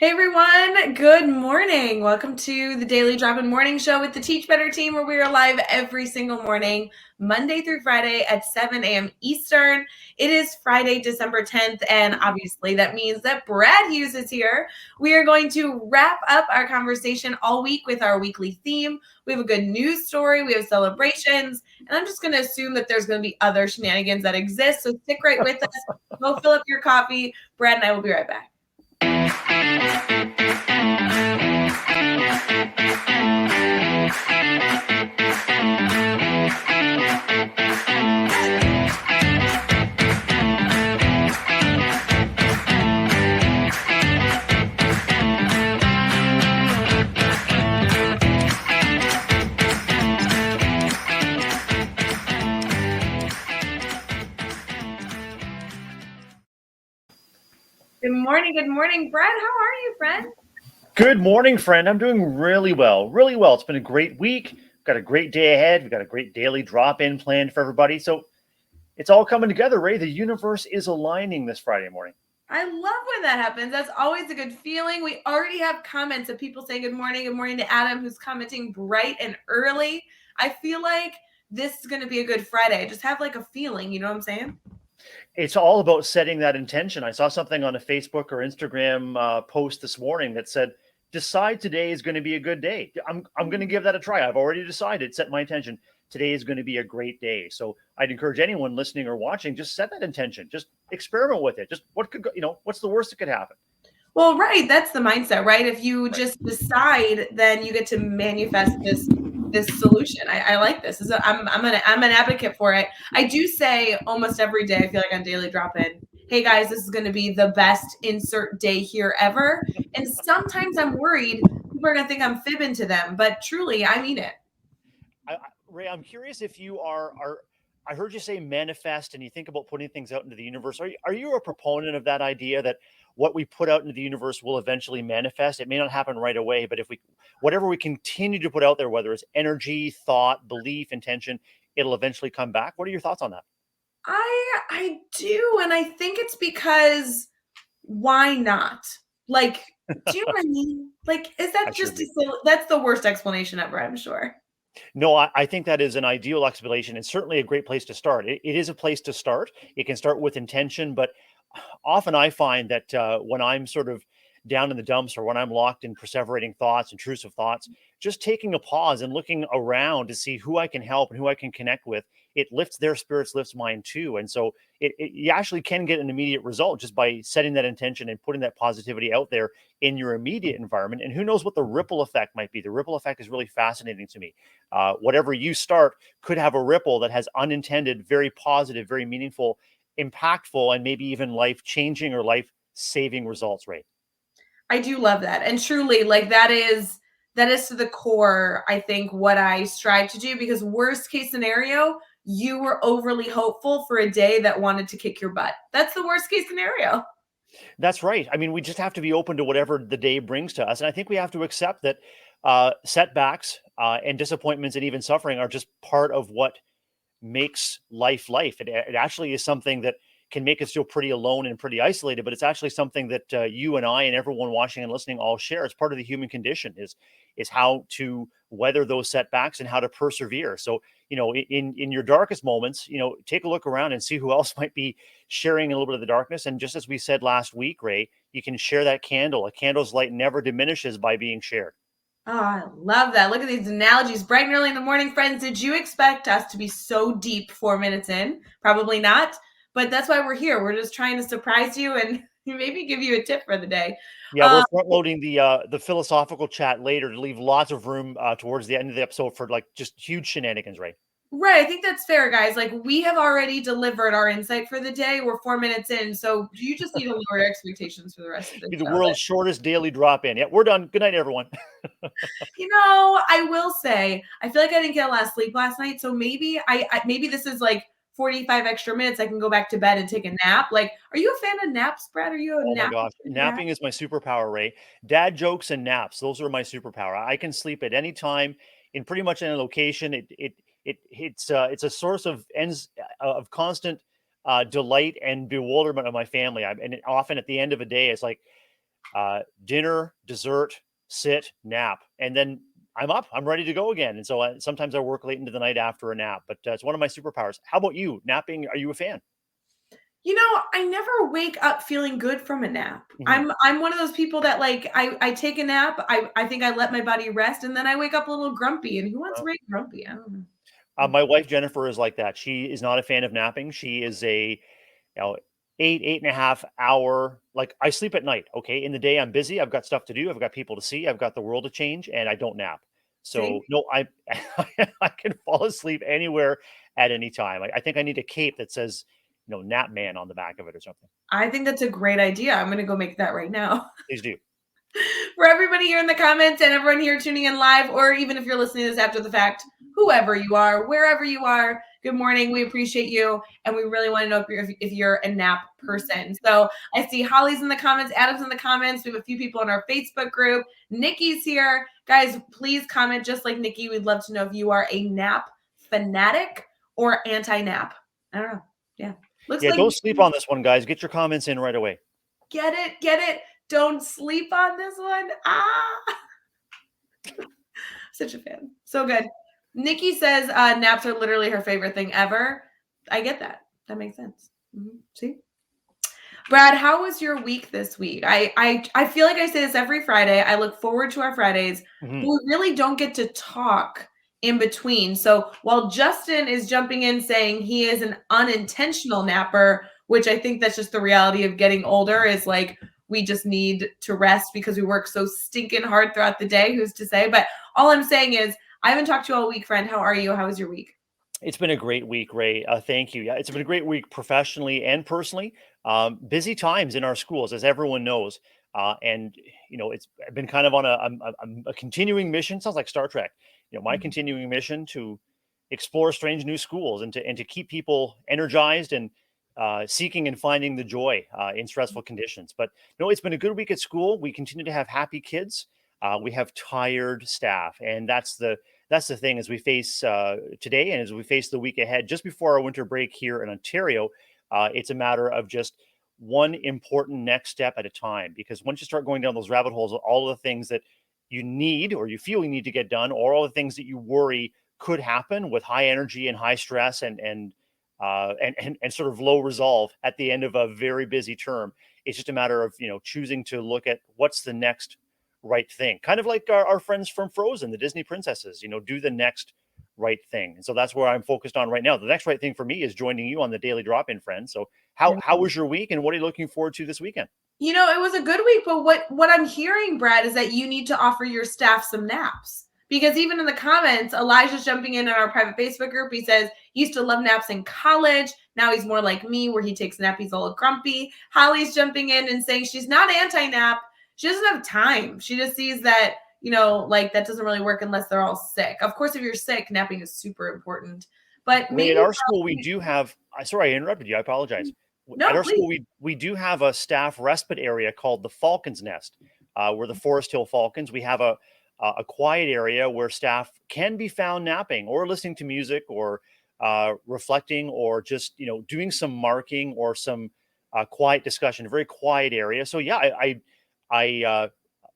Hey everyone, good morning. Welcome to the Daily Drop-In Morning Show with the Teach Better team, where we are live every single morning, Monday through Friday at 7 a.m. Eastern. It is Friday, December 10th, and obviously that means that Brad Hughes is here. We are going to wrap up our conversation all week with our weekly theme. We have a good news story, we have celebrations, and I'm just going to assume that there's going to be other shenanigans that exist, so stick right with us. Go fill up your coffee. Brad and I will be right back. Good morning, Brad. How are you, friend? Good morning, friend. I'm doing really well, really well. It's been a great week. We've got a great day ahead. We've got a great daily drop-in planned for everybody. So it's all coming together, Ray. The universe is aligning this Friday morning. I love when that happens. That's always a good feeling. We already have comments of people saying good morning. Good morning to Adam, who's commenting bright and early. I feel like this is going to be a good Friday. I just have like a feeling, you know what I'm saying? It's all about setting that intention. I saw something on a Facebook or Instagram post this morning that said, decide today is going to be a good day. I'm going to give that a try. I've already decided, set my intention. Today is going to be a great day. So I'd encourage anyone listening or watching, just set that intention. Just experiment with it. Just what could go, what's the worst that could happen? Well, right. That's the mindset, right? If you Right. just decide, then you get to manifest this solution. I like this. I'm an advocate for it. I do say almost every day, I feel like on Daily Drop In, hey guys, this is going to be the best insert day here ever. And sometimes I'm worried people are going to think I'm fibbing to them, but truly, I mean it. Ray, I'm curious if you are. I heard you say manifest, and you think about putting things out into the universe. Are you a proponent of that idea that what we put out into the universe will eventually manifest? It may not happen right away, but if we, whatever we continue to put out there, whether it's energy, thought, belief, intention, it'll eventually come back. What are your thoughts on that? I do, and I think it's because why not? Like, do you know what I mean? Like, is I that sure just do. that's the worst explanation ever, I'm sure. No, I think that is an ideal explanation and certainly a great place to start. It is a place to start. It can start with intention, but often I find that when I'm sort of down in the dumps or when I'm locked in perseverating thoughts, intrusive thoughts, just taking a pause and looking around to see who I can help and who I can connect with, it lifts their spirits, lifts mine too. And so you actually can get an immediate result just by setting that intention and putting that positivity out there in your immediate environment. And who knows what the ripple effect might be? The ripple effect is really fascinating to me. Whatever you start could have a ripple that has unintended, very positive, very meaningful, impactful, and maybe even life changing or life saving results, right? I do love that. And truly, like that is to the core, I think, what I strive to do because worst case scenario, you were overly hopeful for a day that wanted to kick your butt. That's the worst case scenario. That's right. I mean, we just have to be open to whatever the day brings to us. And I think we have to accept that setbacks and disappointments and even suffering are just part of what makes life life. It actually is something that can make us feel pretty alone and pretty isolated, but it's actually something that you and I and everyone watching and listening all share. It's part of the human condition is how to weather those setbacks and how to persevere. So, in your darkest moments, take a look around and see who else might be sharing a little bit of the darkness. And just as we said last week, Ray, you can share that candle. A candle's light never diminishes by being shared. Oh, I love that. Look at these analogies. Bright and early in the morning, friends. Did you expect us to be so deep 4 minutes in? Probably not. But that's why we're here. We're just trying to surprise you and maybe give you a tip for the day. Yeah, we're front loading the philosophical chat later to leave lots of room towards the end of the episode for like just huge shenanigans, right? Right. I think that's fair, guys. Like we have already delivered our insight for the day. We're 4 minutes in. So you just need to lower expectations for the rest of the Be the show. world's shortest daily drop in. Yeah, we're done. Good night, everyone. I will say, I feel like I didn't get a lot of sleep last night. So maybe maybe this is like 45 extra minutes. I can go back to bed and take a nap. Like, are you a fan of naps, Brad? Are you a Oh my nap? gosh, napping is my superpower, Ray. Dad jokes and naps; those are my superpower. I can sleep at any time in pretty much any location. It's a source of of constant delight and bewilderment of my family. And often at the end of a day, it's like dinner, dessert, sit, nap, and then I'm up. I'm ready to go again. And so sometimes I work late into the night after a nap, but it's one of my superpowers. How about you? Napping? Are you a fan? I never wake up feeling good from a nap. Mhm. I'm one of those people that like I take a nap, I think I let my body rest and then I wake up a little grumpy. And who wants to wake grumpy? I don't know. My wife Jennifer is like that. She is not a fan of napping. She is a you know 8.5 hour. Like I sleep at night. Okay, in the day I'm busy. I've got stuff to do. I've got people to see. I've got the world to change, and I don't nap. See? So no, I I can fall asleep anywhere at any time. I think I need a cape that says nap man on the back of it or something. I think that's a great idea. I'm gonna go make that right now. Please do. For everybody here in the comments and everyone here tuning in live, or even if you're listening to this after the fact, whoever you are, wherever you are, good morning. We appreciate you. And we really want to know if you're a nap person. So I see Holly's in the comments, Adam's in the comments. We have a few people in our Facebook group. Nikki's here. Guys, please comment just like Nikki. We'd love to know if you are a nap fanatic or anti-nap. I don't know. Yeah. Looks Yeah, like don't sleep on this one, guys. Get your comments in right away. get it, get it. Don't sleep on this one. Such a fan. So good. Nikki says naps are literally her favorite thing ever. I get that. That makes sense. See? Brad, how was your week this week? I feel like I say this every Friday. I look forward to our Fridays, but we really don't get to talk in between. So while Justin is jumping in saying he is an unintentional napper, which I think that's just the reality of getting older, is like we just need to rest because we work so stinking hard throughout the day. Who's to say? But all I'm saying is I haven't talked to you all week, friend. How are you? How was your week? It's been a great week, Ray. Thank you. Yeah, it's been a great week professionally and personally. Busy times in our schools, as everyone knows, and it's been kind of on a continuing mission. Sounds like Star Trek. My continuing mission to explore strange new schools and to keep people energized and seeking and finding the joy in stressful conditions. But no, it's been a good week at school. We continue to have happy kids. We have tired staff, and that's the thing as we face today and as we face the week ahead, just before our winter break here in Ontario. It's a matter of just one important next step at a time. Because once you start going down those rabbit holes, all of the things that you need or you feel you need to get done, or all the things that you worry could happen with high energy and high stress and sort of low resolve at the end of a very busy term, it's just a matter of choosing to look at what's the next right thing. Kind of like our friends from Frozen, the Disney princesses, do the next right thing. And so that's where I'm focused on right now. The next right thing for me is joining you on the Daily Drop-In, friend. So how was your week and what are you looking forward to this weekend? It was a good week, but what I'm hearing, Brad, is that you need to offer your staff some naps. Because even in the comments, Elijah's jumping in our private Facebook group. He says he used to love naps in college. Now he's more like me, where he takes a nap, he's all grumpy. Holly's jumping in and saying she's not anti-nap. She doesn't have time. She just sees that, like that doesn't really work unless they're all sick. Of course, if you're sick, napping is super important. But Ray, at maybe our school, we do have. Sorry, I interrupted you. I apologize. At no, our please. school, we do have a staff respite area called the Falcon's Nest. We're the Forest Hill Falcons. We have a quiet area where staff can be found napping or listening to music or reflecting or just doing some marking or some quiet discussion. A very quiet area. So yeah,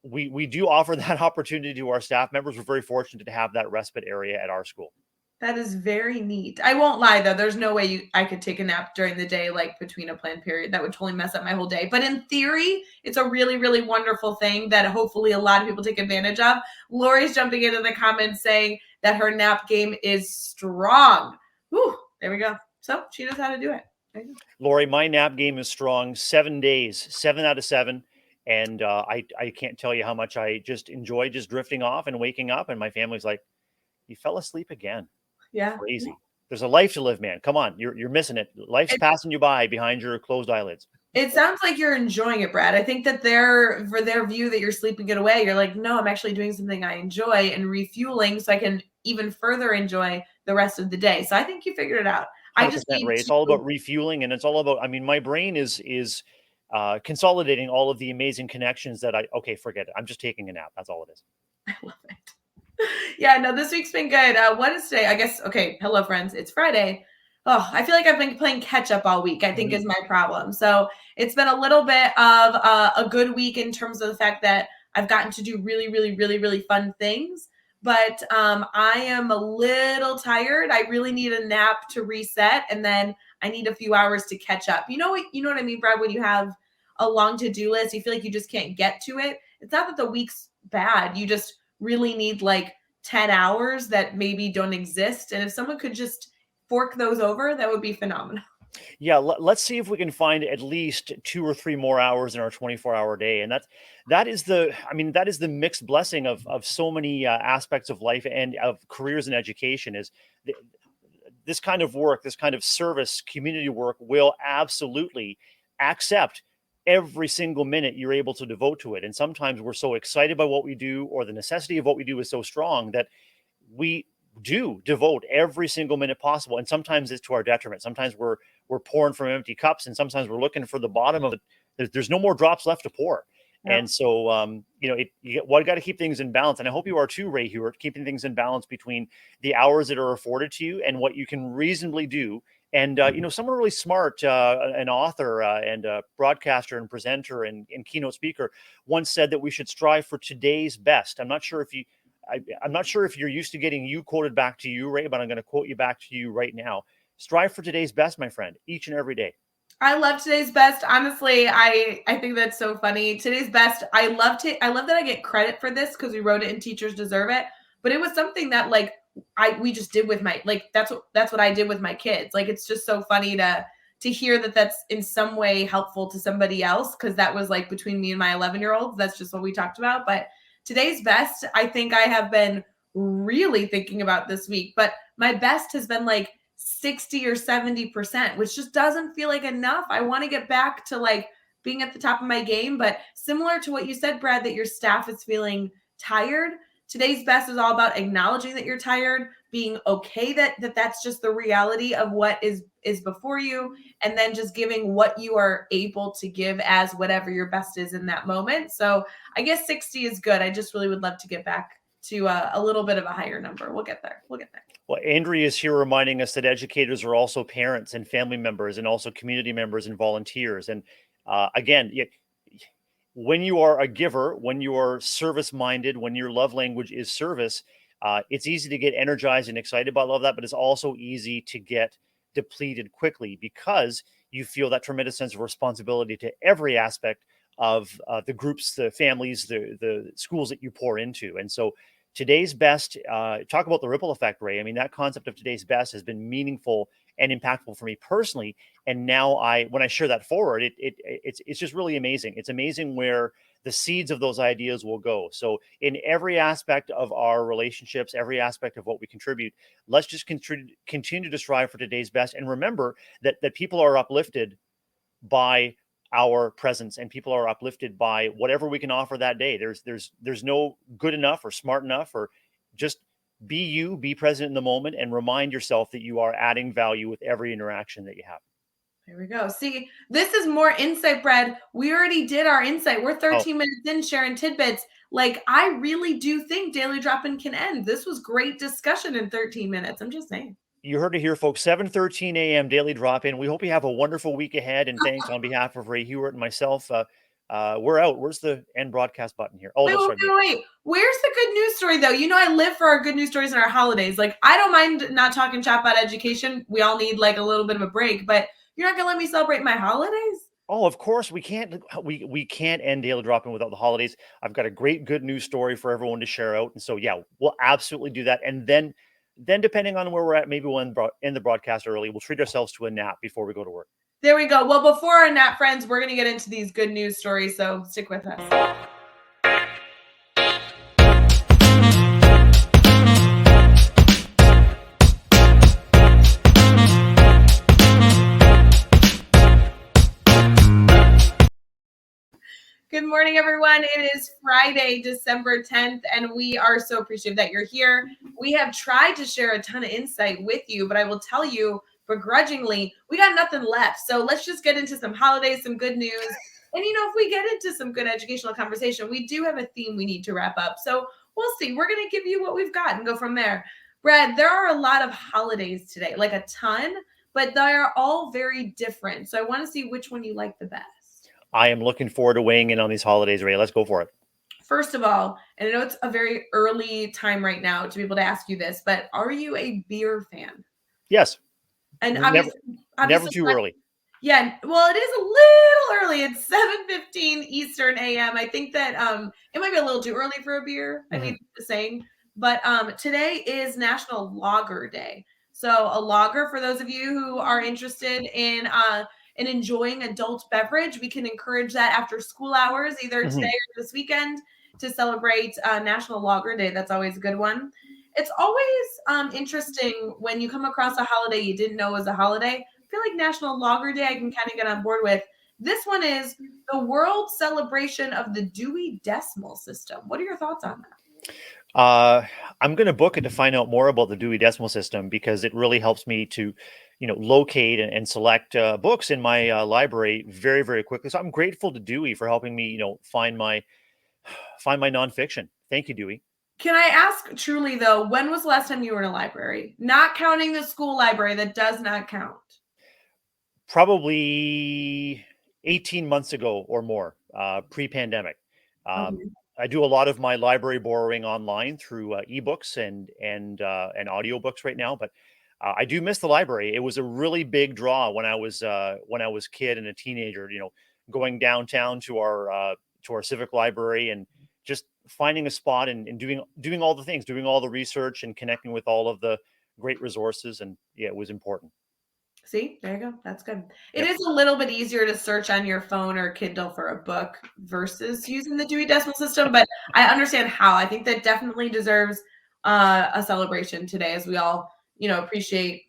we do offer that opportunity to our staff members. We're very fortunate to have that respite area at our school. That is very neat. I won't lie though. There's no way I could take a nap during the day, like between a planned period. That would totally mess up my whole day. But in theory, it's a really, really wonderful thing that hopefully a lot of people take advantage of. Lori's jumping into the comments saying that her nap game is strong. Whew, there we go. So she knows how to do it. Lori, my nap game is strong. 7 days, 7 out of 7. And I can't tell you how much I just enjoy just drifting off and waking up. And my family's like, you fell asleep again. Yeah. Crazy. There's a life to live, man. Come on. You're missing it. Life's passing you by behind your closed eyelids. It sounds like you're enjoying it, Brad. I think that for their view that you're sleeping it away, you're like, no, I'm actually doing something I enjoy and refueling so I can even further enjoy the rest of the day. So I think you figured it out. I just 100% need Ray. It's all about refueling, and it's all about. I mean, my brain is consolidating all of the amazing connections that Okay, forget it. I'm just taking a nap. That's all it is. I love it. Yeah, no, this week's been good. What is today? I guess, okay, hello, friends. It's Friday. Oh, I feel like I've been playing catch up all week, I think Mhm. is my problem. So it's been a little bit of a good week in terms of the fact that I've gotten to do really, really, really, really fun things. But I am a little tired. I really need a nap to reset, and then I need a few hours to catch up. You know what I mean, Brad? When you have a long to-do list, you feel like you just can't get to it. It's not that the week's bad. You just really need like 10 hours that maybe don't exist. And if someone could just fork those over, that would be phenomenal. Yeah, let's see if we can find at least 2 or 3 more hours in our 24-hour day, and that is the, I mean, that is the mixed blessing of so many aspects of life and of careers and education. Is th- this kind of work, this kind of service, community work will absolutely accept every single minute you're able to devote to it. And sometimes we're so excited by what we do, or the necessity of what we do is so strong that we do devote every single minute possible, and sometimes it's to our detriment. Sometimes we're pouring from empty cups, and sometimes we're looking for the bottom of it. There's no more drops left to pour. Yep. And so, you got to keep things in balance. And I hope you are too, Ray Hewitt, keeping things in balance between the hours that are afforded to you and what you can reasonably do. And, someone really smart, an author and a broadcaster and presenter and keynote speaker, once said that we should strive for today's best. I'm not sure if you're used to getting you quoted back to you, Ray, but I'm going to quote you back to you right now. Strive for today's best, my friend, each and every day. I love today's best. Honestly, I think that's so funny. Today's best. I love that I get credit for this because we wrote it and teachers deserve it. But it was something that like we just did with my like that's what I did with my kids. Like it's just so funny to hear that that's in some way helpful to somebody else because that was like between me and my 11-year-olds. That's just what we talked about. But today's best, I think I have been really thinking about this week. But my best has been like 60 or 70%, which just doesn't feel like enough. I want to get back to like being at the top of my game, but similar to what you said, Brad, that your staff is feeling tired. Today's best is all about acknowledging that you're tired, being okay that's just the reality of what is before you, and then just giving what you are able to give as whatever your best is in that moment. So I guess 60 is good. I just really would love to get back to a little bit of a higher number. We'll get there. We'll get there. Well, Andrea is here reminding us that educators are also parents and family members and also community members and volunteers. And again, when you are a giver, when you are service minded, when your love language is service, it's easy to get energized and excited by all of that, but it's also easy to get depleted quickly because you feel that tremendous sense of responsibility to every aspect of the groups, the families, the schools that you pour into. And so today's best, talk about the ripple effect, Ray. I mean, that concept of today's best has been meaningful and impactful for me personally. And now when I share that forward, it's just really amazing. It's amazing where the seeds of those ideas will go. So in every aspect of our relationships, every aspect of what we contribute, let's just continue to strive for today's best, and remember that people are uplifted by our presence, and people are uplifted by whatever we can offer that day. There's no good enough or smart enough, or just be you, be present in the moment, and remind yourself that you are adding value with every interaction that you have. There we go. See, this is more insight, Brad. We already did our insight. We're Oh, 13 minutes in sharing tidbits. Like, I really do think Daily Drop-In can end. This was great discussion in 13 minutes. I'm just saying. you heard it here, folks. 7:13 a.m. daily drop in. We hope you have a wonderful week ahead. And thanks on behalf of Ray Hewitt and myself. We're out. Where's the end broadcast button here? Oh, Wait, no, wait, sorry. wait, wait. Where's the good news story, though? You know, I live for our good news stories and our holidays. Like, I don't mind not talking chat about education. We all need like a little bit of a break, but you're not gonna let me celebrate my holidays? Oh, of course we can't. We can't end daily drop in without the holidays. I've got a great good news story for everyone to share out, and so yeah, we'll absolutely do that. And then depending on where we're at, maybe we'll end the broadcast early. We'll treat ourselves to a nap before we go to work. There we go. Well, before our nap, friends, we're gonna get into these good news stories, so stick with us. Good morning, everyone. It is Friday, December 10th, and we are so appreciative that you're here. We have tried to share a ton of insight with you, but I will tell you begrudgingly, we got nothing left. So let's just get into some holidays, some good news. And, if we get into some good educational conversation, we do have a theme we need to wrap up. So we'll see. We're going to give you what we've got and go from there. Brad, there are a lot of holidays today, like a ton. but they are all very different. So I want to see which one you like the best. I am looking forward to weighing in on these holidays, Ray. Let's go for it. First of all, and I know it's a very early time right now to be able to ask you this, but are you a beer fan? Yes. And Never, never obviously, too early. yeah. Well, it is a little early. It's 7:15 Eastern AM. I think that it might be a little too early for a beer. I mean, the saying, but today is National Lager Day. So a lager, for those of you who are interested in enjoying adult beverage, we can encourage that after school hours, either today or this weekend, to celebrate National Lager Day. That's always a good one. It's always interesting when you come across a holiday you didn't know was a holiday. I feel like National Lager Day I can kind of get on board with. This one is the world celebration of the Dewey Decimal System. What are your thoughts on that? I'm going to book it to find out more about the Dewey Decimal System because it really helps me to, locate and select books in my library very, very quickly. So I'm grateful to Dewey for helping me, find my nonfiction. Thank you, Dewey. Can I ask truly though, when was the last time you were in a library? Not counting the school library, that does not count. Probably 18 months ago or more, pre-pandemic. Okay. I do a lot of my library borrowing online through ebooks and audiobooks right now, but I do miss the library. It was a really big draw when I was kid and a teenager. Going downtown to our civic library and just finding a spot and doing all the things, doing all the research and connecting with all of the great resources. And yeah, it was important. See, there you go. That's good. It Yep. is a little bit easier to search on your phone or Kindle for a book versus using the Dewey Decimal System, but I understand how. I think that definitely deserves a celebration today as we all, appreciate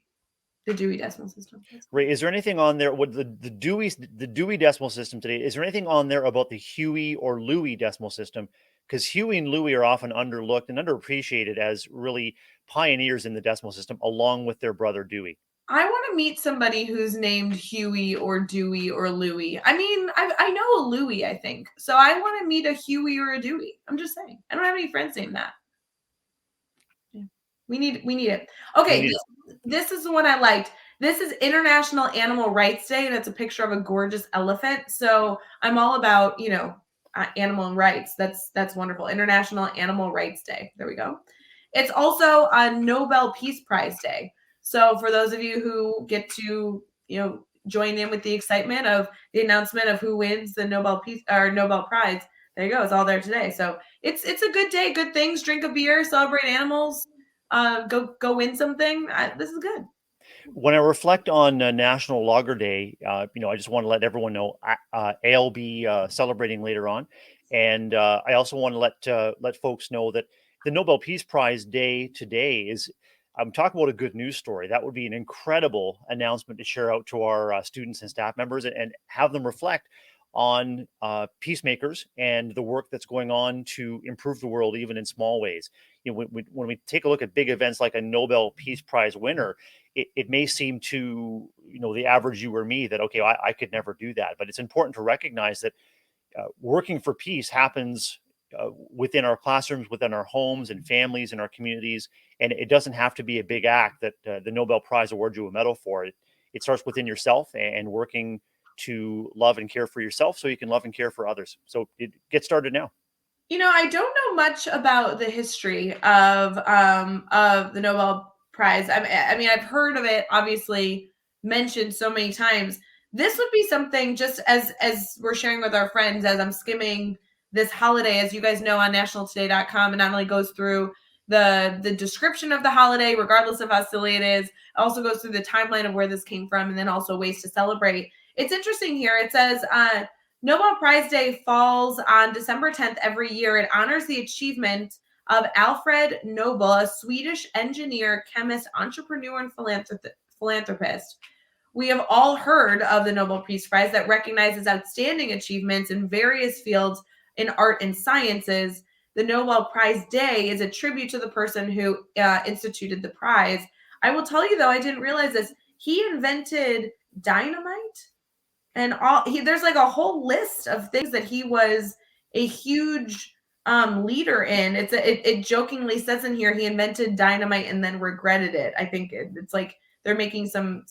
the Dewey Decimal System. Ray, is there anything on there? What the Dewey Decimal System today? Is there anything on there about the Huey or Louie Decimal System? Because Huey and Louie are often underlooked and underappreciated as really pioneers in the decimal system, along with their brother Dewey. I want to meet somebody who's named Huey or Dewey or Louie. I mean, I know a Louie, I think. So I want to meet a Huey or a Dewey. I'm just saying. I don't have any friends named that. Yeah. We need it. Okay, this is the one I liked. This is International Animal Rights Day, and it's a picture of a gorgeous elephant. So I'm all about, animal rights. That's wonderful. International Animal Rights Day. There we go. It's also a Nobel Peace Prize Day. So for those of you who get to, join in with the excitement of the announcement of who wins the Nobel Peace or Nobel Prize, there you go. It's all there today. So it's a good day. Good things. Drink a beer. Celebrate animals. Go win something. This is good. When I reflect on National Lager Day, I just want to let everyone know I'll be celebrating later on, and I also want to let folks know that the Nobel Peace Prize Day today is. I'm talking about a good news story. That would be an incredible announcement to share out to our students and staff members and have them reflect on peacemakers and the work that's going on to improve the world, even in small ways. When we take a look at big events like a Nobel Peace Prize winner, it may seem to the average you or me that okay, I could never do that, but it's important to recognize that working for peace happens within our classrooms, within our homes and families and our communities, and it doesn't have to be a big act that the Nobel Prize awards you a medal for. It starts within yourself and working to love and care for yourself so you can love and care for others. So get started now. I don't know much about the history of the Nobel Prize. I mean, I've heard of it obviously mentioned so many times. This would be something just as we're sharing with our friends as I'm skimming this holiday, as you guys know, on nationaltoday.com. It not only goes through the description of the holiday, regardless of how silly it is, it also goes through the timeline of where this came from, and then also ways to celebrate. It's interesting here. It says Nobel Prize Day falls on December 10th every year. It honors the achievement of Alfred Nobel, a Swedish engineer, chemist, entrepreneur, and philanthropist. We have all heard of the Nobel Peace Prize that recognizes outstanding achievements in various fields in art and sciences. The Nobel Prize Day is a tribute to the person who instituted the prize. I will tell you, though, I didn't realize this. He invented dynamite. And there's like a whole list of things that he was a huge leader in. It jokingly says in here he invented dynamite and then regretted it. I think it's like they're making some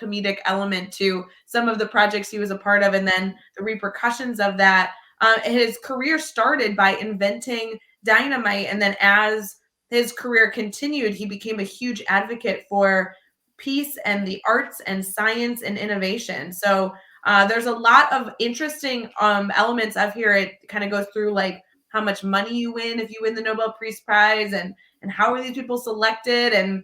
comedic element to some of the projects he was a part of, and then the repercussions of that. His career started by inventing dynamite, and then as his career continued, he became a huge advocate for peace and the arts and science and innovation. So there's a lot of interesting elements of here. It kind of goes through like how much money you win if you win the Nobel Peace Prize, and how are these people selected, and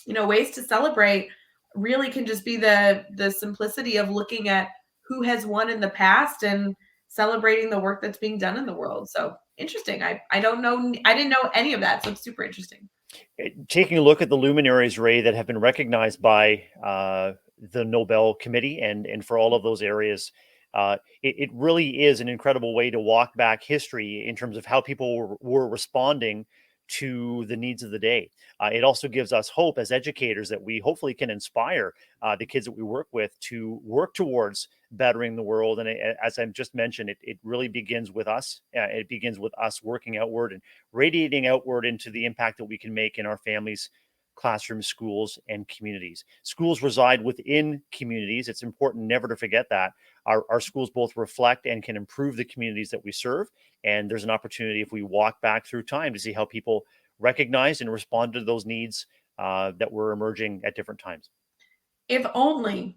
ways to celebrate. Really can just be the simplicity of looking at who has won in the past and celebrating the work that's being done in the world. So interesting. I don't know. I didn't know any of that. So it's super interesting. Taking a look at the luminaries, Ray, that have been recognized by the Nobel Committee and for all of those areas, it really is an incredible way to walk back history in terms of how people were responding to the needs of the day. It also gives us hope as educators that we hopefully can inspire the kids that we work with to work towards bettering the world. And as I've just mentioned, it really begins with us. It begins with us working outward and radiating outward into the impact that we can make in our families, classrooms, schools, and communities. Schools reside within communities. It's important never to forget that. Our schools both reflect and can improve the communities that we serve. And there's an opportunity if we walk back through time to see how people recognized and responded to those needs that were emerging at different times. If only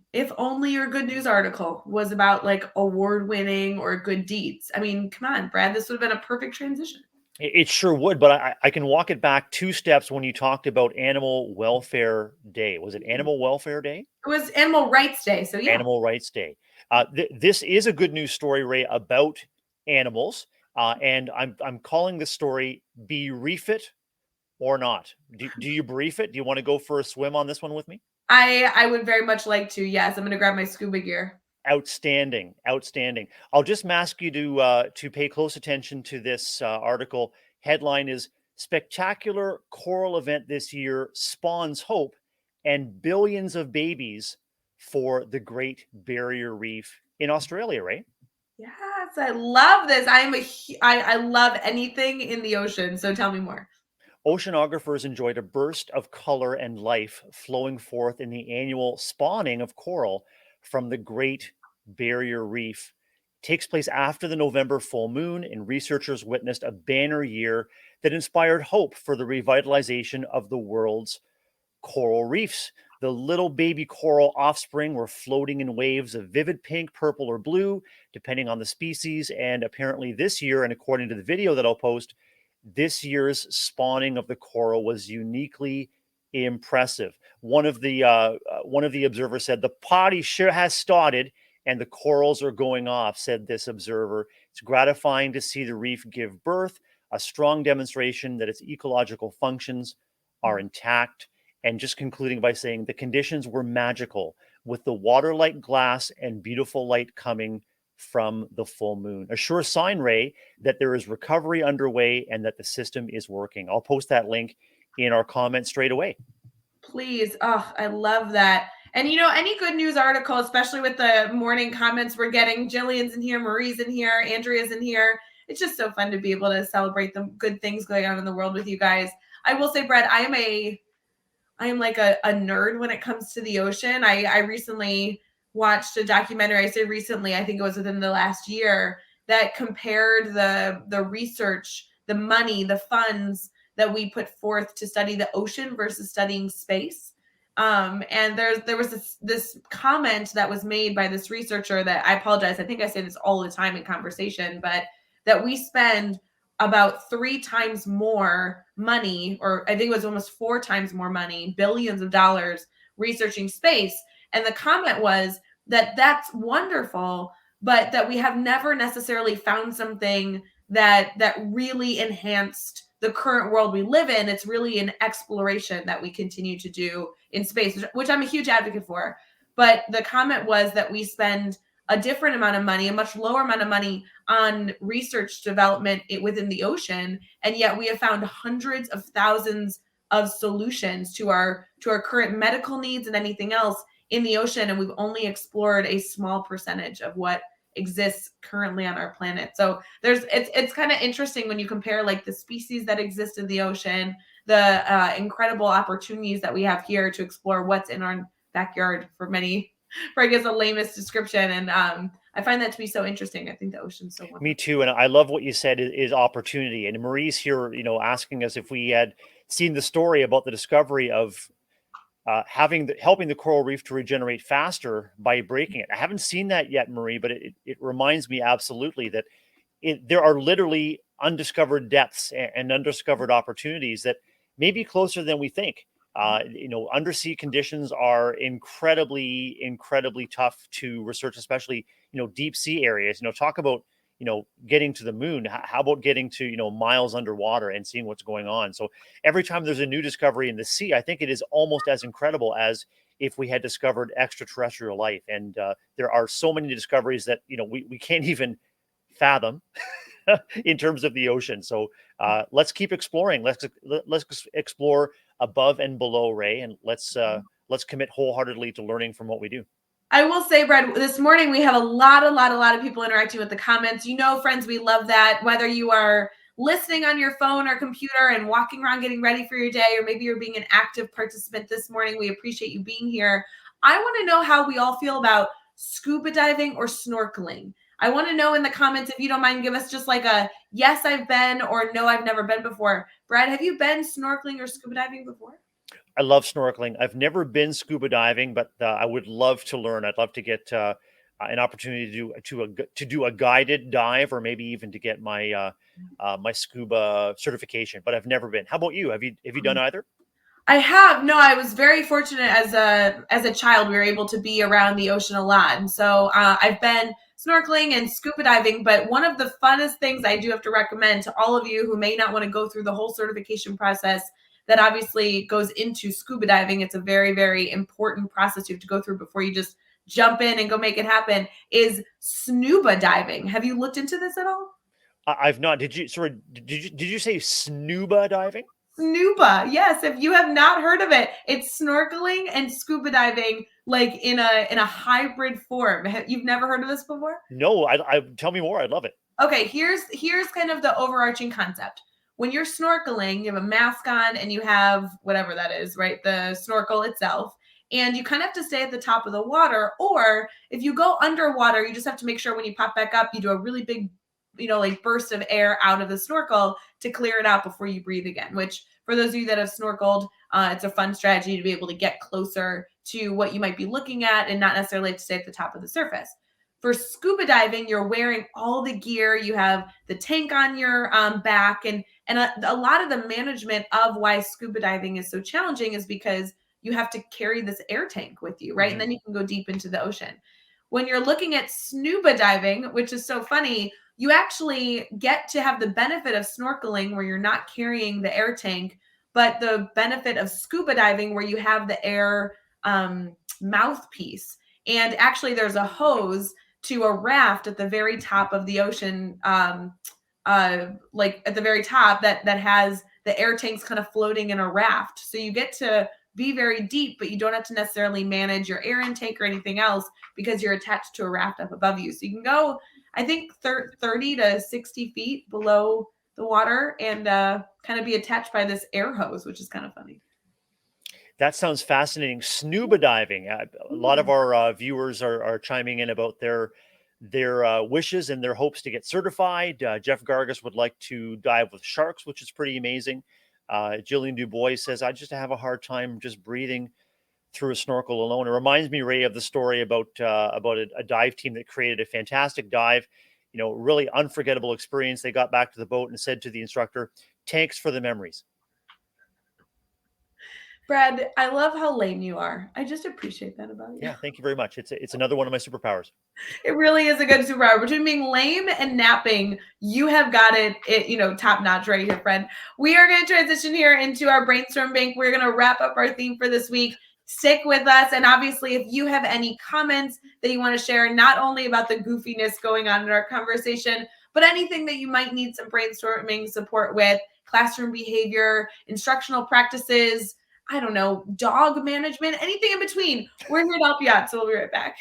your good news article was about like award winning or good deeds. I mean, come on, Brad, this would have been a perfect transition. It sure would, but I can walk it back two steps when you talked about Animal Welfare Day. Was it Animal Welfare Day? It was Animal Rights Day. So yeah. Animal Rights Day. This is a good news story, Ray, about animals. And I'm calling the story Bereaf It or Not. Do you brief it? Do you want to go for a swim on this one with me? I would very much like to. Yes, I'm going to grab my scuba gear. Outstanding, outstanding. I'll just ask you to pay close attention to this article. Headline is Spectacular Coral Event This Year Spawns Hope and Billions of Babies for the Great Barrier Reef in Australia, right? Yes, I love this. I love anything in the ocean. So tell me more. Oceanographers enjoyed a burst of color and life flowing forth in the annual spawning of coral from the Great Barrier Reef. It takes place after the November full moon, and researchers witnessed a banner year that inspired hope for the revitalization of the world's coral reefs. The little baby coral offspring were floating in waves of vivid pink, purple, or blue, depending on the species. And apparently, this year, and according to the video that I'll post, this year's spawning of the coral was uniquely impressive. One of the observers said, "The party sure has started, and the corals are going off," said this observer. It's gratifying to see the reef give birth, a strong demonstration that its ecological functions are intact. And just concluding by saying the conditions were magical with the water like glass and beautiful light coming from the full moon. A sure sign, Ray, that there is recovery underway and that the system is working. I'll post that link in our comments straight away. Please. Oh, I love that. And any good news article, especially with the morning comments we're getting, Jillian's in here, Marie's in here, Andrea's in here. It's just so fun to be able to celebrate the good things going on in the world with you guys. I will say, Brett, I am like a nerd when it comes to the ocean. I recently watched a documentary. I say recently, I think it was within the last year, that compared the research, the money, the funds that we put forth to study the ocean versus studying space. And there was this comment that was made by this researcher that, I apologize, I think I say this all the time in conversation, but that we spend about 3 times more money, or I think it was almost 4 times more money, billions of dollars, researching space. And the comment was that that's wonderful, but that we have never necessarily found something that really enhanced the current world we live in. It's really an exploration that we continue to do in space, which I'm a huge advocate for. But the comment was that we spend a different amount of money, a much lower amount of money on research development within the ocean, and yet we have found hundreds of thousands of solutions to our current medical needs and anything else in the ocean, and we've only explored a small percentage of what exists currently on our planet. So it's kind of interesting when you compare like the species that exist in the ocean, the incredible opportunities that we have here to explore what's in our backyard for I guess, a lamest description. And I find that to be so interesting. I think the ocean's so wonderful. Me too, and I love what you said is opportunity. And Marie's here, asking us if we had seen the story about the discovery of helping the coral reef to regenerate faster by breaking it. I haven't seen that yet, Marie, but it reminds me absolutely that there are literally undiscovered depths and undiscovered opportunities that may be closer than we think. Undersea conditions are incredibly, incredibly tough to research, especially, deep sea areas. Talk about, getting to the moon. How about getting to, miles underwater and seeing what's going on? So every time there's a new discovery in the sea, I think it is almost as incredible as if we had discovered extraterrestrial life. And there are so many discoveries that, we can't even fathom in terms of the ocean. So let's keep exploring. Let's explore above and below, Ray, and let's commit wholeheartedly to learning from what we do. I will say, Brad, this morning we have a lot of people interacting with the comments. Friends, we love that. Whether you are listening on your phone or computer and walking around getting ready for your day, or maybe you're being an active participant this morning, we appreciate you being here. I want to know how we all feel about scuba diving or snorkeling. I want to know in the comments, if you don't mind, give us just like a yes, I've been, or no, I've never been before. Brad, have you been snorkeling or scuba diving before? I love snorkeling. I've never been scuba diving, but I would love to learn. I'd love to get an opportunity to do a guided dive, or maybe even to get my my scuba certification. But I've never been. How about you? Have you done either? I have. No, I was very fortunate as a child. We were able to be around the ocean a lot, and so I've been snorkeling and scuba diving. But one of the funnest things I do have to recommend to all of you who may not want to go through the whole certification process that obviously goes into scuba diving, it's a very, very important process you have to go through before you just jump in and go make it happen, is snuba diving. Have you looked into this at all? I've not. Did you say snuba diving? Snuba, yes. If you have not heard of it, it's snorkeling and scuba diving, like in a hybrid form. You've never heard of this before? No, I tell me more. I'd love it. Okay, here's kind of the overarching concept. When you're snorkeling, you have a mask on and you have whatever that is, right? The snorkel itself. And you kind of have to stay at the top of the water. Or if you go underwater, you just have to make sure when you pop back up, you do a really big, like burst of air out of the snorkel to clear it out before you breathe again, which for those of you that have snorkeled, it's a fun strategy to be able to get closer to what you might be looking at and not necessarily have to stay at the top of the surface. For scuba diving, you're wearing all the gear. You have the tank on your back. And a lot of the management of why scuba diving is so challenging is because you have to carry this air tank with you, right? Mm-hmm. And then you can go deep into the ocean. When you're looking at snuba diving, which is so funny, you actually get to have the benefit of snorkeling where you're not carrying the air tank, but the benefit of scuba diving where you have the air mouthpiece. And actually there's a hose to a raft at the very top of the ocean, like at the very top that has the air tanks kind of floating in a raft. So you get to be very deep, but you don't have to necessarily manage your air intake or anything else because you're attached to a raft up above you. So you can go, I think, 30 to 60 feet below the water and kind of be attached by this air hose, which is kind of funny. That sounds fascinating. Snuba diving. A lot of our viewers are chiming in about their wishes and their hopes to get certified. Jeff Gargas would like to dive with sharks, which is pretty amazing. Jillian Dubois says, I just have a hard time just breathing through a snorkel alone. It reminds me, Ray, of the story about a dive team that created a fantastic dive, really unforgettable experience. They got back to the boat and said to the instructor, "Thanks for the memories." Brad, I love how lame you are. I just appreciate that about you. Yeah, thank you very much. It's another one of my superpowers. It really is a good superpower. Between being lame and napping, you have got it top notch right here, friend. We are going to transition here into our brainstorm bank. We're going to wrap up our theme for this week. Stick with us. And obviously, if you have any comments that you want to share, not only about the goofiness going on in our conversation, but anything that you might need some brainstorming support with, classroom behavior, instructional practices, I don't know, dog management, anything in between. We're here to help you out. So we'll be right back.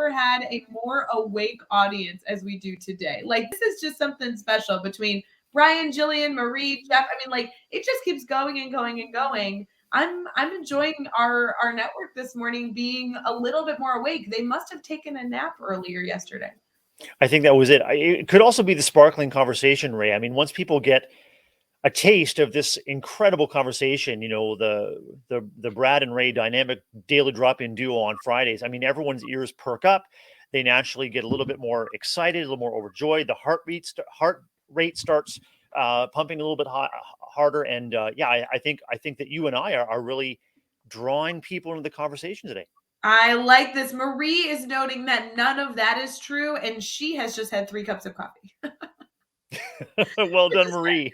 ever had a more awake audience as we do today. Like, this is just something special between Brian, Jillian, Marie, Jeff. I mean, like, it just keeps going and going and going. I'm enjoying our network this morning being a little bit more awake. They must have taken a nap earlier yesterday. I think that was it. It could also be the sparkling conversation, Ray. I mean, once people get a taste of this incredible conversation, the Brad and Ray dynamic daily drop-in duo on Fridays. I mean, everyone's ears perk up. They naturally get a little bit more excited, a little more overjoyed. The heart rate starts pumping a little bit harder. And I think that you and I are really drawing people into the conversation today. I like this. Marie is noting that none of that is true, and she has just had 3 cups of coffee. Well done, Marie.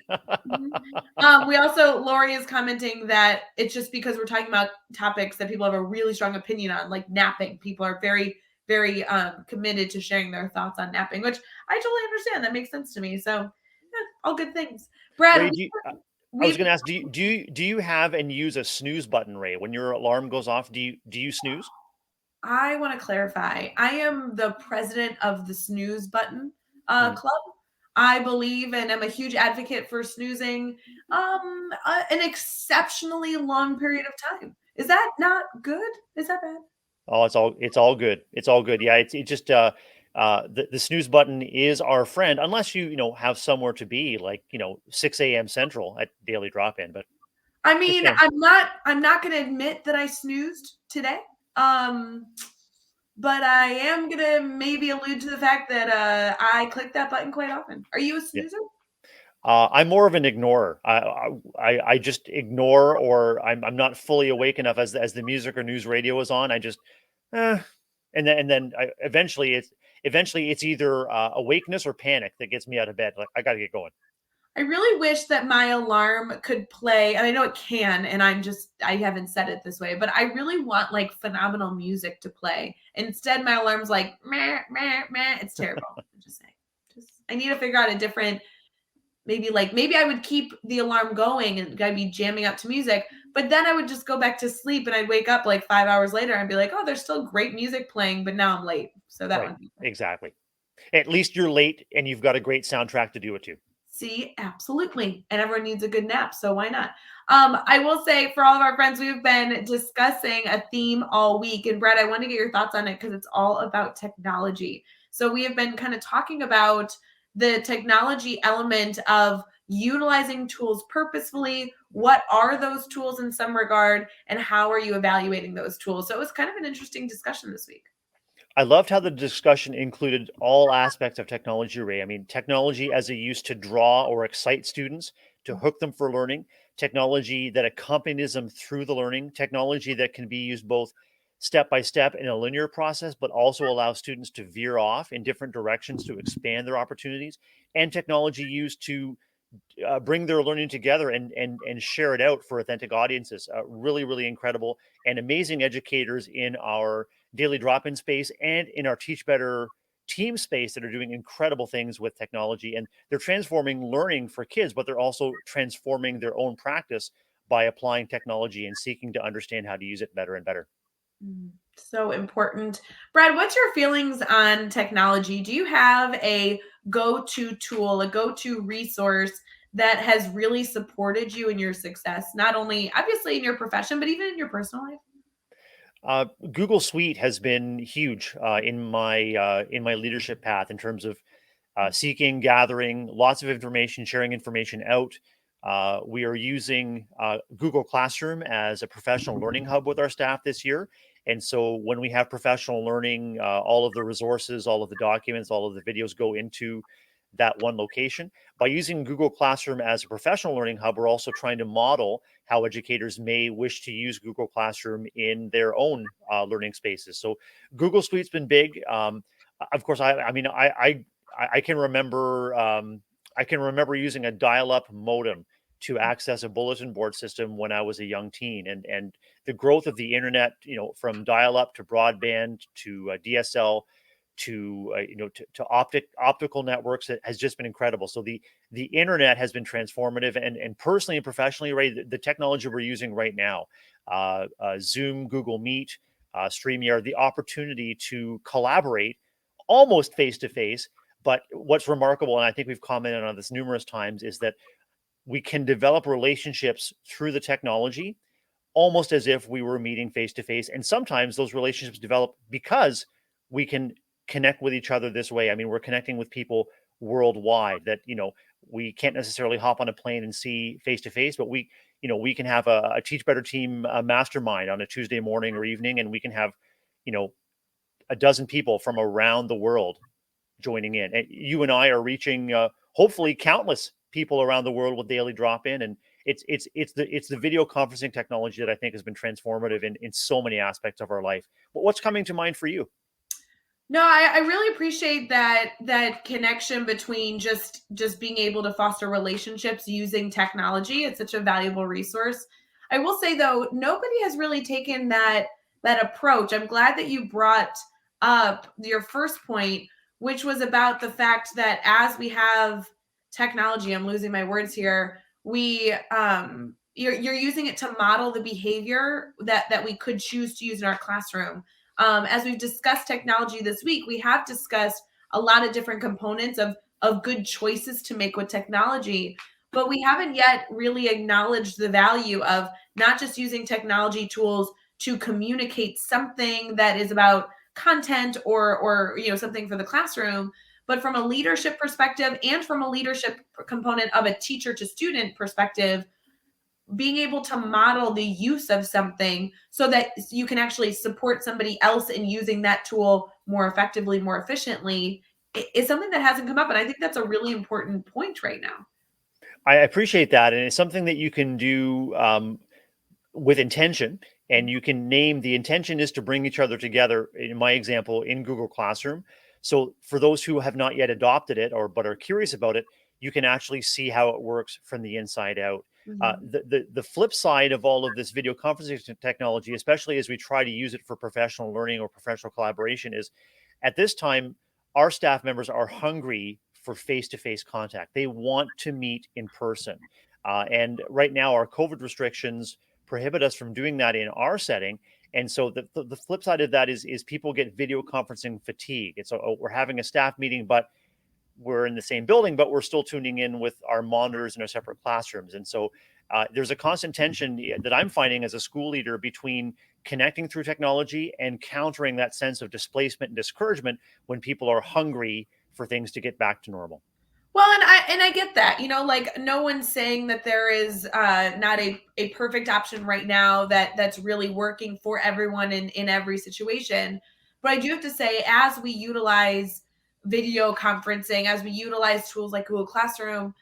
We also, Lori is commenting that it's just because we're talking about topics that people have a really strong opinion on, like napping. People are very, very committed to sharing their thoughts on napping, which I totally understand. That makes sense to me. So, all good things. Brad, Ray, I was going to ask, do you have and use a snooze button, Ray? When your alarm goes off, do you snooze? I want to clarify. I am the president of the snooze button Hmm. club. I believe and am a huge advocate for snoozing an exceptionally long period of time. Is that not good? Is that bad? Oh, it's all good. It's all good. Yeah, it just the snooze button is our friend, unless you have somewhere to be, like 6 a.m. Central at Daily Drop In. But I just mean, saying, I'm not going to admit that I snoozed today. Um, but I am going to maybe allude to the fact that I click that button quite often. Are you a yeah. snoozer? I'm more of an ignorer. I just ignore, or I'm not fully awake enough as the music or news radio is on. I just eh. And then eventually it's either awakeness or panic that gets me out of bed. Like, I got to get going. I really wish that my alarm could play, and I know it can, and I haven't set it this way, but I really want like phenomenal music to play. Instead, my alarm's like, meh, meh, meh. It's terrible. I'm just saying. I need to figure out a different, maybe I would keep the alarm going and I'd be jamming up to music, but then I would just go back to sleep and I'd wake up like 5 hours later and be like, oh, there's still great music playing, but now I'm late. So that Right. one. Exactly. At least you're late and you've got a great soundtrack to do it to. See, absolutely. And everyone needs a good nap, so why not? I will say for all of our friends, we've been discussing a theme all week. And Brett, I want to get your thoughts on it because it's all about technology. So we have been kind of talking about the technology element of utilizing tools purposefully. What are those tools in some regard, and how are you evaluating those tools? So it was kind of an interesting discussion this week. I loved how the discussion included all aspects of technology, Ray. I mean, technology as a use to draw or excite students, to hook them for learning, technology that accompanies them through the learning, technology that can be used both step by step in a linear process, but also allow students to veer off in different directions to expand their opportunities, and technology used to bring their learning together and share it out for authentic audiences. Really, really incredible and amazing educators in our daily drop-in space and in our Teach Better team space that are doing incredible things with technology, and they're transforming learning for kids, but they're also transforming their own practice by applying technology and seeking to understand how to use it better and better. So important. Brad, what's your feelings on technology? Do you have a go-to tool, a go-to resource that has really supported you in your success, not only obviously in your profession, but even in your personal life? Google Suite has been huge in my leadership path in terms of seeking, gathering lots of information, sharing information out. We are using Google Classroom as a professional learning hub with our staff this year. And so when we have professional learning, all of the resources, all of the documents, all of the videos go into that one location. By using Google Classroom as a professional learning hub, we're also trying to model how educators may wish to use Google Classroom in their own learning spaces. So Google Suite's been big. Of course, I mean, I can remember using a dial-up modem to access a bulletin board system when I was a young teen, and the growth of the internet, from dial-up to broadband to DSL to to optical networks, has just been incredible. So the internet has been transformative, and personally and professionally, Ray, the technology we're using right now, Zoom, Google Meet, StreamYard, the opportunity to collaborate almost face to face. But what's remarkable, and I think we've commented on this numerous times, is that we can develop relationships through the technology almost as if we were meeting face to face. And sometimes those relationships develop because we can connect with each other this way. I mean, we're connecting with people worldwide that, we can't necessarily hop on a plane and see face to face, but we can have a Teach Better Team mastermind on a Tuesday morning or evening, and we can have, you know, a dozen people from around the world joining in. And you and I are reaching hopefully countless people around the world with Daily Drop In, and it's the video conferencing technology that I think has been transformative in so many aspects of our life. But what's coming to mind for you? No, I really appreciate that connection between just being able to foster relationships using technology. It's such a valuable resource. I will say though, nobody has really taken that approach. I'm glad that you brought up your first point, which was about the fact that as we have technology, I'm losing my words here, we you're using it to model the behavior that we could choose to use in our classroom. As we've discussed technology this week, we have discussed a lot of different components of good choices to make with technology, but we haven't yet really acknowledged the value of not just using technology tools to communicate something that is about content or something for the classroom, but from a leadership perspective and from a leadership component of a teacher to student perspective, being able to model the use of something so that you can actually support somebody else in using that tool more effectively, more efficiently, is something that hasn't come up. And I think that's a really important point right now. I appreciate that, and it's something that you can do with intention, and you can name the intention is to bring each other together. In my example, in Google Classroom. So for those who have not yet adopted it or but are curious about it, you can actually see how it works from the inside out. Mhm. The flip side of all of this video conferencing technology, especially as we try to use it for professional learning or professional collaboration, is at this time our staff members are hungry for face-to-face contact. They want to meet in person, and right now our COVID restrictions prohibit us from doing that in our setting. And so the flip side of that is people get video conferencing fatigue. It's we're having a staff meeting, but we're in the same building, but we're still tuning in with our monitors in our separate classrooms. And so there's a constant tension that I'm finding as a school leader between connecting through technology and countering that sense of displacement and discouragement when people are hungry for things to get back to normal. Well, and I get that. Like no one's saying that there is not a perfect option right now that's really working for everyone in every situation. But I do have to say, as we utilize video conferencing, as we utilize tools like Google Classroom,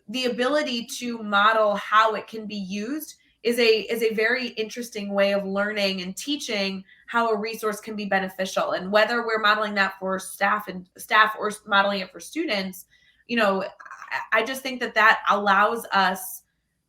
the ability to model how it can be used is a very interesting way of learning and teaching how a resource can be beneficial. And whether we're modeling that for staff or modeling it for students, I just think that allows us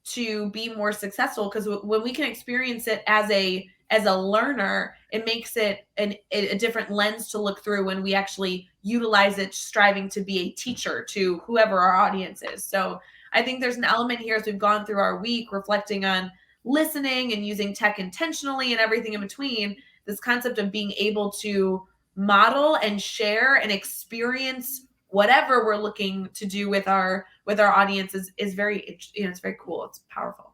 to be more successful, because when we can experience it as a learner, it makes it a different lens to look through when we actually utilize it, striving to be a teacher to whoever our audience is. So I think there's an element here as we've gone through our week reflecting on listening and using tech intentionally and everything in between, this concept of being able to model and share and experience whatever we're looking to do with our audience is very, it's very cool. It's powerful.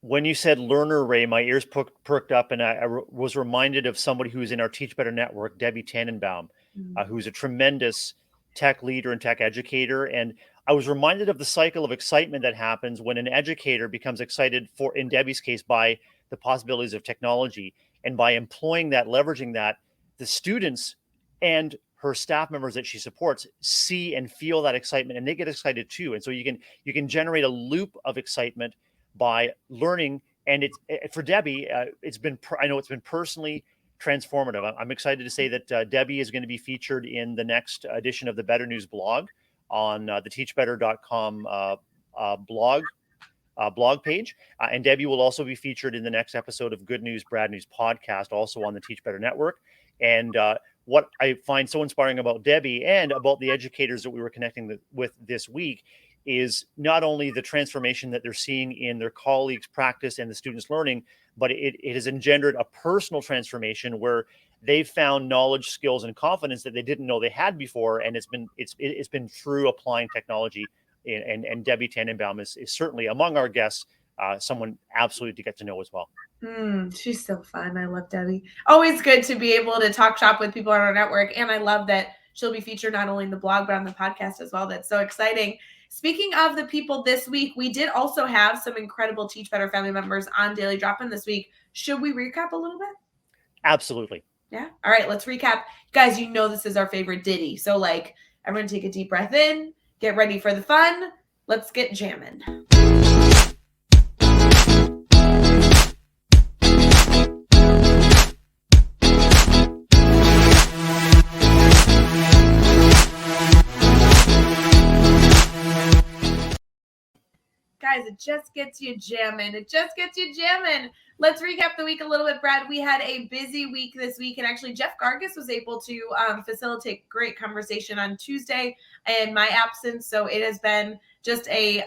When you said learner, Ray, my ears perked up, and I was reminded of somebody who's in our Teach Better network, Debbie Tannenbaum, Mhm. who's a tremendous tech leader and tech educator. And I was reminded of the cycle of excitement that happens when an educator becomes excited for, in Debbie's case, by the possibilities of technology. And by employing that, leveraging that, the students and her staff members that she supports see and feel that excitement, and they get excited too. And so you can generate a loop of excitement by learning. And it's for Debbie, I know it's been personally transformative. I'm excited to say that Debbie is going to be featured in the next edition of the Better News blog on the teachbetter.com blog page. And Debbie will also be featured in the next episode of Good News, Bad News podcast, also on the Teach Better Network. And what I find so inspiring about Debbie and about the educators that we were connecting with this week is not only the transformation that they're seeing in their colleagues' practice and the students' learning, but it has engendered a personal transformation where they've found knowledge, skills, and confidence that they didn't know they had before, and it's been through applying technology. And Debbie Tannenbaum is certainly among our guests, someone absolutely to get to know as well. She's so fun. I love Debbie. Always good to be able to talk shop with people on our network, and I love that she'll be featured not only in the blog but on the podcast as well. That's so exciting. Speaking of the people this week, we did also have some incredible Teach Better family members on Daily Drop-In this week. Should we recap a little bit? Absolutely. Yeah. All right, let's recap. Guys, you know this is our favorite ditty. So like everyone take a deep breath in, get ready for the fun. Let's get jamming. Guys, it just gets you jamming. It just gets you jamming. Let's recap the week a little bit, Brad. We had a busy week this week, and actually Jeff Gargis was able to facilitate great conversation on Tuesday in my absence. So it has been just a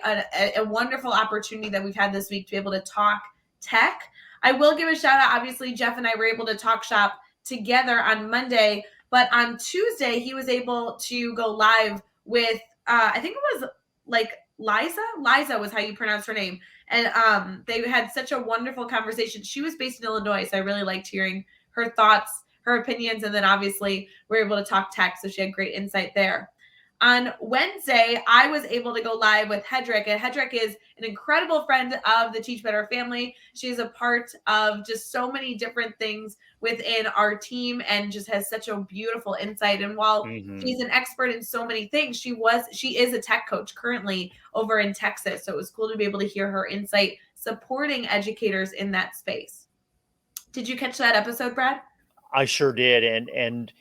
wonderful opportunity that we've had this week to be able to talk tech. I will give a shout out. Obviously, Jeff and I were able to talk shop together on Monday, but on Tuesday, he was able to go live with, I think it was like Liza was how you pronounce her name. And they had such a wonderful conversation. She was based in Illinois, so I really liked hearing her thoughts, her opinions, and then obviously we were able to talk tech, so she had great insight there. On Wednesday, I was able to go live with Hedrick, and Hedrick is an incredible friend of the Teach Better family. She's a part of just so many different things within our team and just has such a beautiful insight. And while she's an expert in so many things, she is a tech coach currently over in Texas. So it was cool to be able to hear her insight supporting educators in that space. Did you catch that episode, Brad? I sure did. And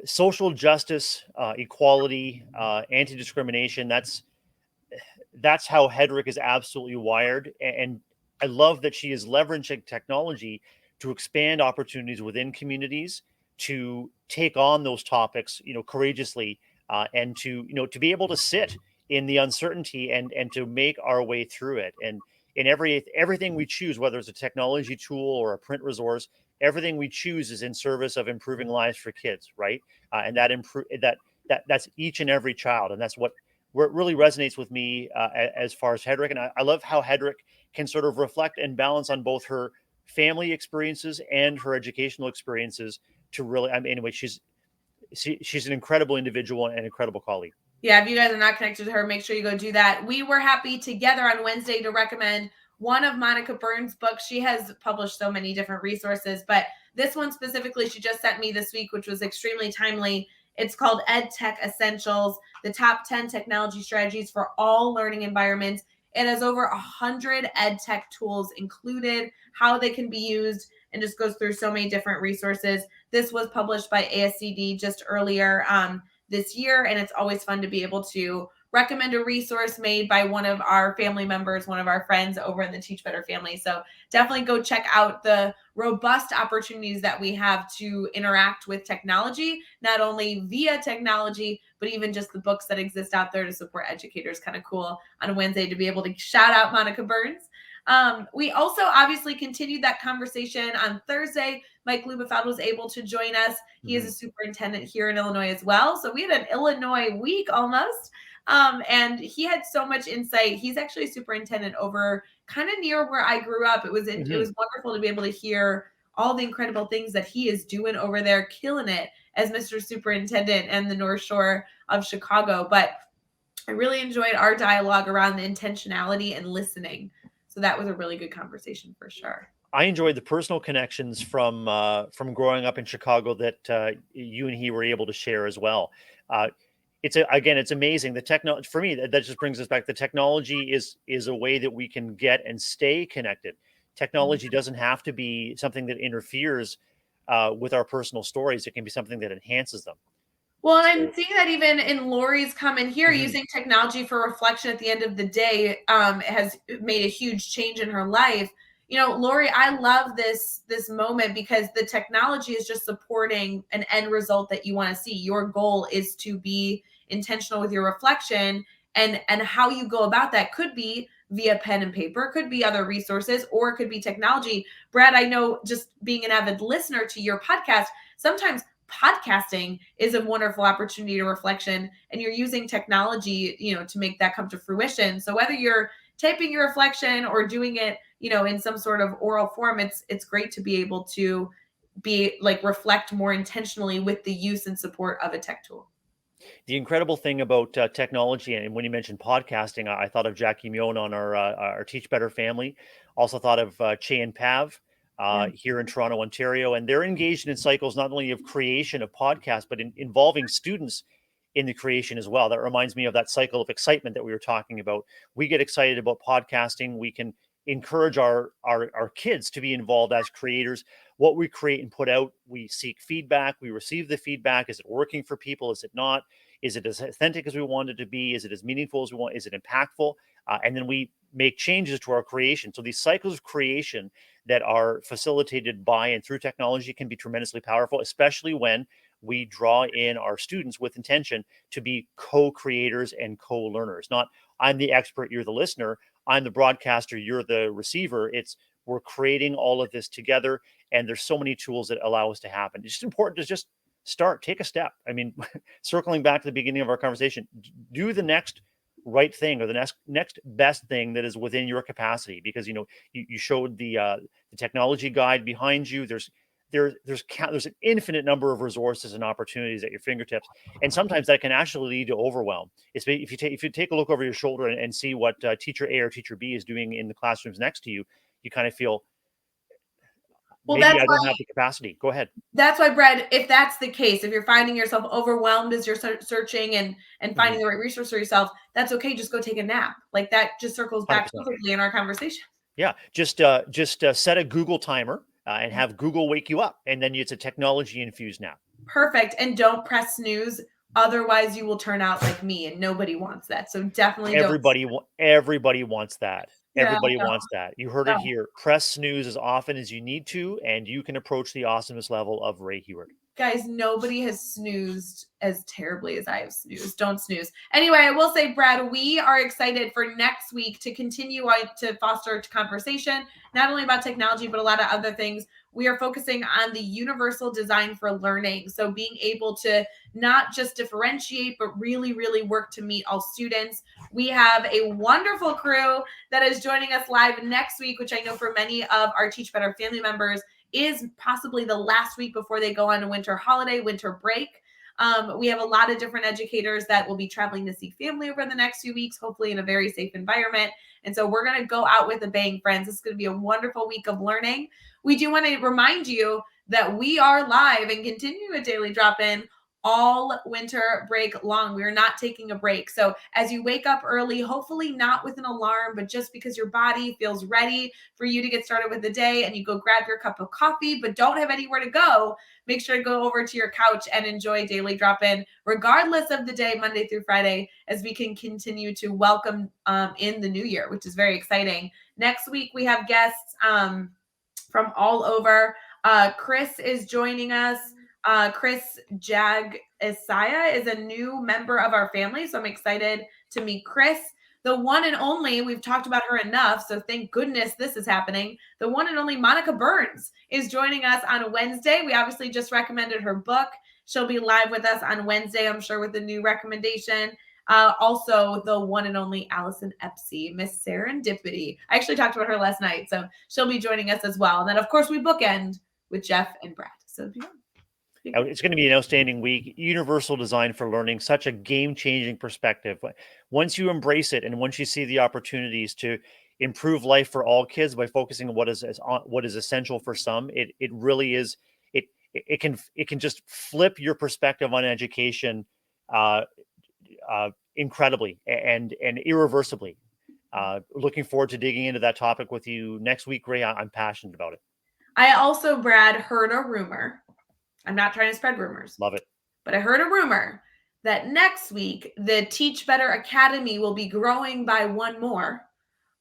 social justice, equality, anti-discrimination, that's how Hedrick is absolutely wired. And I love that she is leveraging technology to expand opportunities within communities, to take on those topics, courageously, and to be able to sit in the uncertainty and to make our way through it. And in everything we choose, whether it's a technology tool or a print resource, everything we choose is in service of improving lives for kids, right? And that's each and every child, and that's where it really resonates with me as far as Hedrick. And I love how Hedrick can sort of reflect and balance on both her family experiences and her educational experiences to really. Anyway, she's an incredible individual and an incredible colleague. Yeah, if you guys are not connected to her, make sure you go do that. We were happy together on Wednesday to recommend one of Monica Burns' books. She has published so many different resources, but this one specifically she just sent me this week, which was extremely timely. It's called Ed Tech Essentials, the top 10 technology strategies for all learning environments. It has over 100 ed tech tools included, how they can be used, and just goes through so many different resources. This was published by ASCD just earlier this year, and it's always fun to be able to recommend a resource made by one of our family members, one of our friends over in the Teach Better family. So definitely go check out the robust opportunities that we have to interact with technology, not only via technology, but even just the books that exist out there to support educators. Kind of cool on Wednesday to be able to shout out Monica Burns. We also obviously continued that conversation on Thursday. Mike Lubefeld was able to join us. He is a superintendent here in Illinois as well. So we had an Illinois week almost. And he had so much insight. He's actually a superintendent over kind of near where I grew up. It was wonderful to be able to hear all the incredible things that he is doing over there, killing it as Mr. Superintendent and the North Shore of Chicago. But I really enjoyed our dialogue around the intentionality and listening. So that was a really good conversation for sure. I enjoyed the personal connections from growing up in Chicago that you and he were able to share as well. It's amazing. The technology for me that just brings us back. The technology is a way that we can get and stay connected. Technology doesn't have to be something that interferes with our personal stories. It can be something that enhances them. Well, and I'm seeing that even in Lori's comment here, using technology for reflection at the end of the day has made a huge change in her life. Lori, I love this moment because the technology is just supporting an end result that you want to see. Your goal is to be intentional with your reflection. And how you go about that could be via pen and paper, could be other resources, or it could be technology. Brad, I know, just being an avid listener to your podcast, sometimes podcasting is a wonderful opportunity to reflection, and you're using technology, to make that come to fruition. So whether you're typing your reflection or doing it, in some sort of oral form, it's great to be able to be like reflect more intentionally with the use and support of a tech tool. The incredible thing about technology, and when you mentioned podcasting, I thought of Jackie Mion on our Teach Better family. Also thought of Che and Pav Yeah. here in Toronto, Ontario, and they're engaged in cycles not only of creation of podcasts, but involving students in the creation as well. That reminds me of that cycle of excitement that we were talking about. We get excited about podcasting. We can encourage our kids to be involved as creators. What we create and put out, we seek feedback. We receive the feedback. Is it working for people? Is it not? Is it as authentic as we want it to be? Is it as meaningful as we want? Is it impactful? And then we make changes to our creation. So these cycles of creation that are facilitated by and through technology can be tremendously powerful, especially when we draw in our students with intention to be co-creators and co-learners. Not, I'm the expert, you're the listener. I'm the broadcaster, you're the receiver. It's, we're creating all of this together, and there's so many tools that allow us to happen. It's just important to just start, take a step. I mean, circling back to the beginning of our conversation, do the next right thing, or the next best thing that is within your capacity, because you showed the technology guide behind you. There's an infinite number of resources and opportunities at your fingertips, and sometimes that can actually lead to overwhelm. If you take a look over your shoulder and see what teacher A or teacher B is doing in the classrooms next to you, you kind of feel, Well, maybe I don't have the capacity. Go ahead. that's why, Brad, if that's the case, if you're finding yourself overwhelmed as you're searching and finding the right resource for yourself, that's okay. Just go take a nap. Like, that just circles back 100%. perfectly in our conversation. Yeah, just set a Google timer and have Google wake you up, and then it's a technology infused nap. Perfect. And don't press snooze. Otherwise, you will turn out like me, and nobody wants that. So definitely Everybody wants that. Yeah, Everybody no, wants that. You heard no. it here. Press snooze as often as you need to, and you can approach the awesomeness level of Ray Heward. Guys, nobody has snoozed as terribly as I have snoozed. Don't snooze. Anyway, I will say, Brad, we are excited for next week to continue to foster conversation, not only about technology, but a lot of other things. We are focusing on the universal design for learning. So being able to not just differentiate, but really, really work to meet all students. We have a wonderful crew that is joining us live next week, which I know for many of our Teach Better family members is possibly the last week before they go on a winter holiday, winter break. We have a lot of different educators that will be traveling to see family over the next few weeks, hopefully in a very safe environment. And so we're going to go out with a bang, friends. This is going to be a wonderful week of learning. We do want to remind you that we are live and continue a daily drop-in all winter break long. We are not taking a break. So as you wake up early, hopefully not with an alarm, but just because your body feels ready for you to get started with the day, and you go grab your cup of coffee, but don't have anywhere to go, make sure to go over to your couch and enjoy Daily Drop-In, regardless of the day, Monday through Friday, as we can continue to welcome in the new year, which is very exciting. Next week, we have guests from all over. Chris is joining us. Chris Jag Isaiah is a new member of our family, so I'm excited to meet Chris. The one and only, we've talked about her enough, so thank goodness this is happening. The one and only Monica Burns is joining us on Wednesday. We obviously just recommended her book. She'll be live with us on Wednesday, I'm sure, with a new recommendation. Also, the one and only Allison Epsy, Miss Serendipity. I actually talked about her last night, so she'll be joining us as well. And then, of course, we bookend with Jeff and Brad. So it's going to be an outstanding week. Universal design for learning, such a game-changing perspective. Once you embrace it, and once you see the opportunities to improve life for all kids by focusing on what is essential for some, it really is. It can just flip your perspective on education incredibly and irreversibly. Looking forward to digging into that topic with you next week, Ray. I'm passionate about it. I also, Brad, heard a rumor. I'm not trying to spread rumors. Love it. But I heard a rumor that next week, the Teach Better Academy will be growing by one more.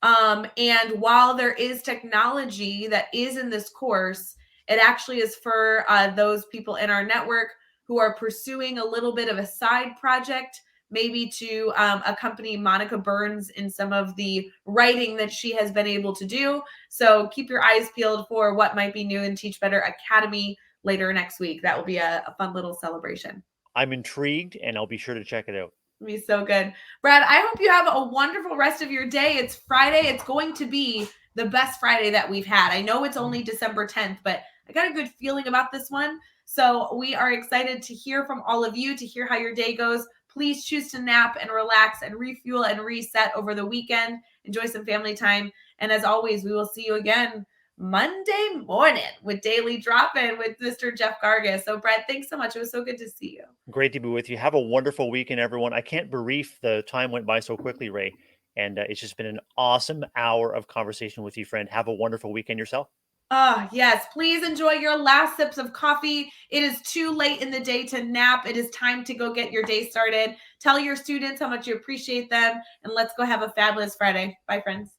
And while there is technology that is in this course, it actually is for those people in our network who are pursuing a little bit of a side project maybe to accompany Monica Burns in some of the writing that she has been able to do. So keep your eyes peeled for what might be new in Teach Better Academy later next week. That will be a fun little celebration. I'm intrigued, and I'll be sure to check it out. It'll be so good. Brad, I hope you have a wonderful rest of your day. It's Friday. It's going to be the best Friday that we've had. I know it's only December 10th, but I got a good feeling about this one. So we are excited to hear from all of you, to hear how your day goes. Please choose to nap and relax and refuel and reset over the weekend. Enjoy some family time. And as always, we will see you again Monday morning with Daily Drop-In with Mr. Jeff Gargas. So Brad, thanks so much. It was so good to see you. Great to be with you. Have a wonderful weekend, everyone. I can't believe the time went by so quickly, Ray. And it's just been an awesome hour of conversation with you, friend. Have a wonderful weekend yourself. Ah, yes. Please enjoy your last sips of coffee. It is too late in the day to nap. It is time to go get your day started. Tell your students how much you appreciate them, and let's go have a fabulous Friday. Bye, friends.